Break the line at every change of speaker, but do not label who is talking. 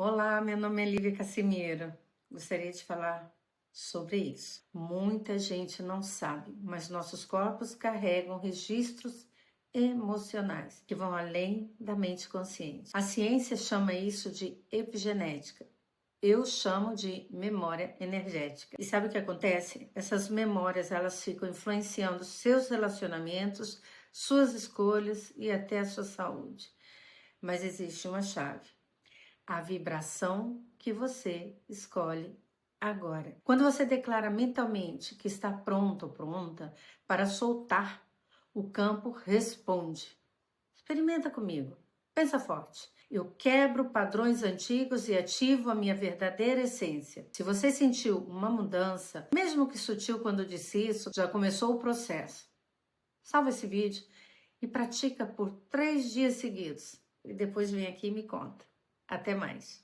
Olá, meu nome é Lívia Cassimiro. Gostaria de falar sobre isso. Muita gente não sabe, mas nossos corpos carregam registros emocionais que vão além da mente consciente. A ciência chama isso de epigenética. Eu chamo de memória energética. E sabe o que acontece? Essas memórias, elas ficam influenciando seus relacionamentos, suas escolhas e até a sua saúde. Mas existe uma chave: a vibração que você escolhe agora. Quando você declara mentalmente que está pronto ou pronta para soltar, o campo responde. Experimenta comigo. Pensa forte. Eu quebro padrões antigos e ativo a minha verdadeira essência. Se você sentiu uma mudança, mesmo que sutil quando eu disse isso, já começou o processo. Salva esse vídeo e pratica por 3 dias seguidos. E depois vem aqui e me conta. Até mais.